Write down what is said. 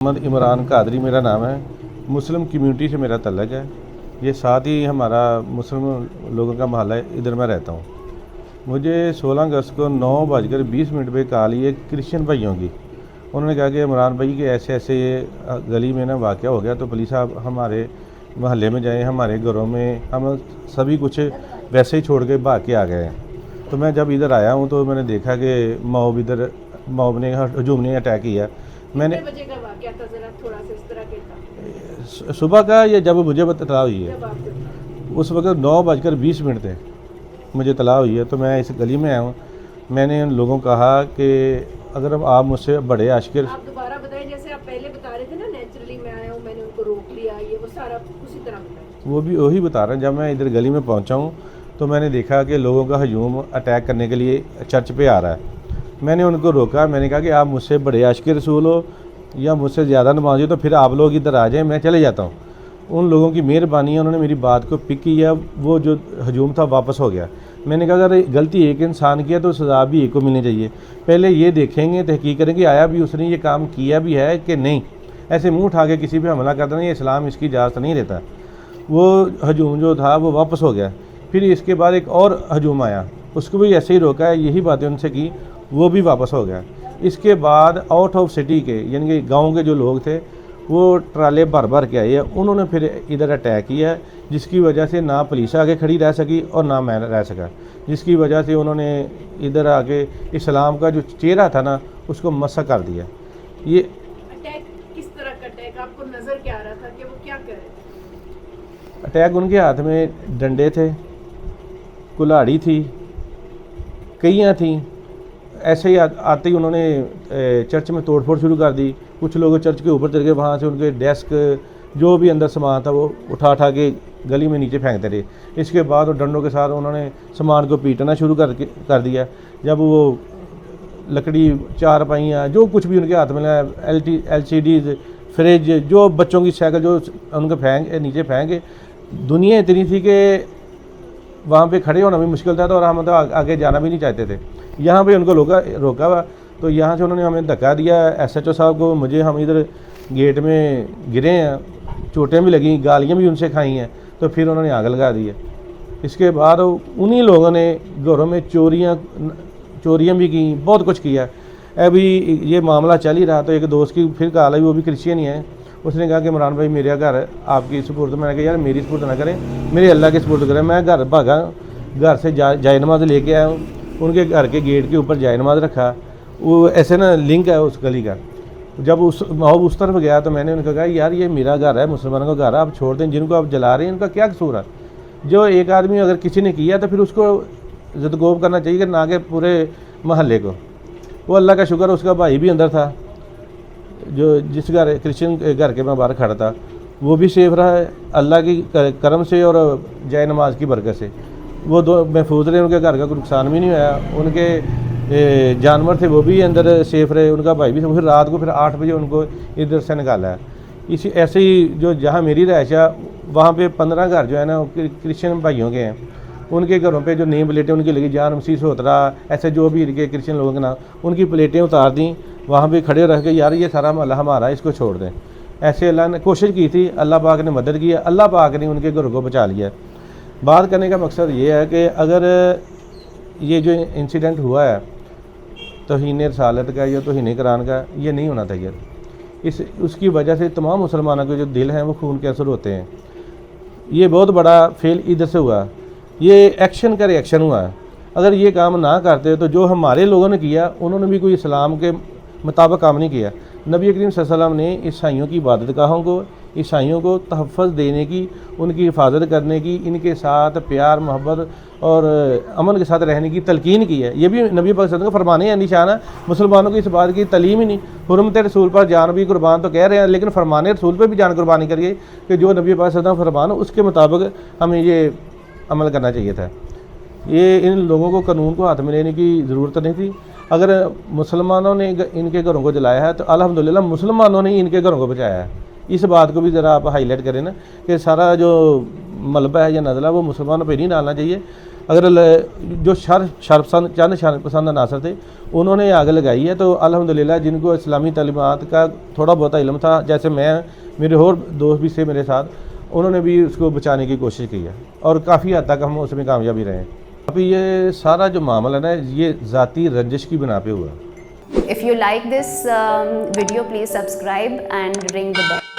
मोहम्मद इमरान कादरी मेरा नाम है। मुस्लिम कम्युनिटी से मेरा तल्लक है। ये साथ ही हमारा मुस्लिम लोगों का मोहल्ला है, इधर मैं रहता हूँ। मुझे 16 अगस्त को 9:20 पे कॉल आई क्रिश्चियन भाइयों की। उन्होंने कहा कि इमरान भाई के ऐसे ऐसे ये गली में ना वाक़या हो गया, तो पुलिस आप हमारे मोहल्ले में जाएँ, हमारे घरों में। हम सभी कुछ वैसे ही छोड़ के भाग के आ गए हैं। तो मैं जब इधर आया हूँ तो मैंने देखा कि मॉब ने हजूम ने अटैक किया। मैंने बजे का वाक़या था, ज़रा थोड़ा सा इस तरह के था। सुबह का ये जब मुझे तला हुई है, जब आप उस वक्त 9:20 थे, मुझे तला हुई है। तो मैं इस गली में आया हूँ। मैंने उन लोगों को कहा कि अगर आप मुझसे बड़े आशिक़। आप दोबारा बताएं, जैसे आप पहले बता रहे थे ना, नेचुरली मैं आया हूँ, मैंने उनको रोक लिया, ये वो सारा उसी तरह बताएं। वो भी वही बता रहे हैं। जब मैं इधर गली में पहुँचा हूँ तो मैंने देखा कि लोगों का हजूम अटैक करने के लिए चर्च पे आ रहा है। मैंने उनको रोका। मैंने कहा कि आप मुझसे बड़े आशिक़ रसूल हो या मुझसे ज़्यादा नमाज़ी हो, तो फिर आप लोग इधर आ जाएं, मैं चले जाता हूँ। उन लोगों की मेहरबानी है, उन्होंने मेरी बात को पिक किया। वो जो हजूम था वापस हो गया। मैंने कहा अगर गलती एक इंसान की है तो सज़ा भी एक को मिलनी चाहिए। पहले ये देखेंगे, तहकीक करेंगे आया भी उसने ये काम किया भी है कि नहीं। ऐसे मुँह उठा के किसी पर हमला कर देना, ये इस्लाम इसकी इजाज़त नहीं देता। वो हजूम जो था वो वापस हो गया। फिर इसके बाद एक और हजूम आया, उसको भी ऐसे ही रोका है, यही बातें उनसे की, वो भी वापस हो गया। इसके बाद आउट ऑफ सिटी के यानी कि गांव के जो लोग थे वो ट्राले भर भर के आए। उन्होंने फिर इधर अटैक किया, जिसकी वजह से ना पुलिस आगे खड़ी रह सकी और ना मैं रह सका, जिसकी वजह से उन्होंने इधर आके इस्लाम का जो चेहरा था ना उसको मसा कर दिया। ये अटैक किस तरह का अटैक आपको नज़र क्या आ रहा था कि वो क्या कर रहे थे? अटैक उनके हाथ में डंडे थे, कुल्हाड़ी थी, कईयाँ थी। ऐसे ही आते ही उन्होंने चर्च में तोड़फोड़ शुरू कर दी। कुछ लोग चर्च के ऊपर चढ़ गए, वहाँ से उनके डेस्क जो भी अंदर सामान था वो उठा के गली में नीचे फेंकते रहे। इसके बाद वो डंडों के साथ उन्होंने सामान को पीटना शुरू कर दिया। जब वो लकड़ी, चारपाइयाँ, जो कुछ भी उनके हाथ में लगा, LCDs, फ्रिज, जो बच्चों की साइकिल जो उनके नीचे फेंके। दुनिया इतनी थी कि वहाँ पे खड़े होना भी मुश्किल था, और हम तो आगे जाना भी नहीं चाहते थे। यहाँ पे उनको रोका हुआ, तो यहाँ से उन्होंने हमें धक्का दिया SHO साहब को, मुझे। हम इधर गेट में गिरे हैं, चोटें भी लगी, गालियाँ भी उनसे खाई हैं। तो फिर उन्होंने आग लगा दी है। इसके बाद उन्हीं लोगों ने घरों में चोरियाँ भी की, बहुत कुछ किया। अभी ये मामला चल ही रहा, तो एक दोस्त की फिर कॉल आई, वो भी क्रिश्चियन ही है। उसने कहा कि इमरान भाई मेरा घर आपकी सपुर्द। मैंने कहा यार मेरी सपुर्द ना करें, मेरे अल्लाह की सपुर्द करें। मैं घर भागा, घर से जाय नमाज लेके आया हूँ। उनके घर के गेट के ऊपर जाय नमाज रखा। वो ऐसे ना लिंक है उस गली का। जब उस तरफ गया तो मैंने उनको कहा यार ये मेरा घर है, मुसलमानों का घर है, आप छोड़ दें। जिनको आप जला रहे हैं उनका क्या कसूर है? जो एक आदमी अगर किसी ने किया तो फिर उसको ज़दगोब करना चाहिए, ना कि पूरे महल्ले को। वो अल्लाह का शुक्र, उसका भाई भी अंदर था, जो जिस घर क्रिश्चियन घर के मैं बाहर खड़ा था, वो भी सेफ रहा है अल्लाह की करम से और जय नमाज की बरकत से। वो दो महफूज रहे, उनके घर का कोई नुकसान भी नहीं हुआ। उनके जानवर थे वो भी अंदर सेफ रहे, उनका भाई भी। फिर रात को फिर 8 बजे उनको इधर से निकाला है। इसी ऐसे ही जो जहाँ मेरी रहायश है वहाँ पे 15 घर जो है ना क्रिश्चियन भाइयों के हैं। उनके घरों पे जो नेम प्लेटें उनकी लगी, जान मसीह सोतरा, ऐसे जो भी इनके क्रिश्चियन लोगों के नाम, उनकी प्लेटें उतार दी। वहाँ पे खड़े रह के यार ये सारा मोहल्ला हमारा, इसको छोड़ दें। ऐसे अल्लाह ने कोशिश की थी, अल्लाह पाक ने मदद की है, अल्लाह पाक ने उनके घरों को बचा लिया। बात करने का मकसद ये है कि अगर ये जो इंसिडेंट हुआ है तौहीन रसालत का या तौहीन कुरान का, ये नहीं होना चाहिए। उसकी वजह से तमाम मुसलमानों के जो दिल हैं वो खून के असर होते हैं। ये बहुत बड़ा फेल इधर से हुआ, ये एक्शन का रिएक्शन हुआ है। अगर ये काम ना करते तो जो हमारे लोगों ने किया, उन्होंने भी कोई इस्लाम के मुताबिक काम नहीं किया। नबी करीम सल्लल्लाहु अलैहि वसल्लम ने ईसाइयों की इबादत गाहों को, ईसाइयों को तहफ़्फ़ुज़ देने की, उनकी हिफाजत करने की, इनके साथ प्यार मोहब्बत और अमन के साथ रहने की तलकीन की है। ये भी नबी पाक का फरमाने या निशाना। मुसलमानों की इस बात की तलीम ही नहीं। हुर्मत रसूल पर जान भी कुर्बान तो कह रहे हैं, लेकिन फरमाने रसूल पर भी जान कुर्बानी करिए कि जो नबी पाक फरमान उसके मुताबिक हमें ये अमल करना चाहिए था। ये इन लोगों को कानून को हाथ में लेने की ज़रूरत नहीं थी। अगर मुसलमानों ने इनके घरों को जलाया है तो अल्हम्दुलिल्लाह मुसलमानों ने इनके घरों को बचाया है। इस बात को भी ज़रा आप हाईलाइट करें ना, कि सारा जो मलबा है या नज़ला वो मुसलमानों पे नहीं डालना चाहिए। अगर जो शरपसंद चंद शरपसंद अनासर थे उन्होंने आग लगाई है, तो अल्हम्दुलिल्लाह जिनको इस्लामी तालीमात का थोड़ा बहुत इल्म था, जैसे मैं, मेरे और दोस्त भी थे मेरे साथ, उन्होंने भी उसको बचाने की कोशिश की है और काफ़ी हद तक हम उसमें कामयाबी रहे हैं। अभी ये सारा जो मामला है ना, ये ज़ाती रंजिश की बिना पे हुआ। If you like this video, please subscribe and ring the bell.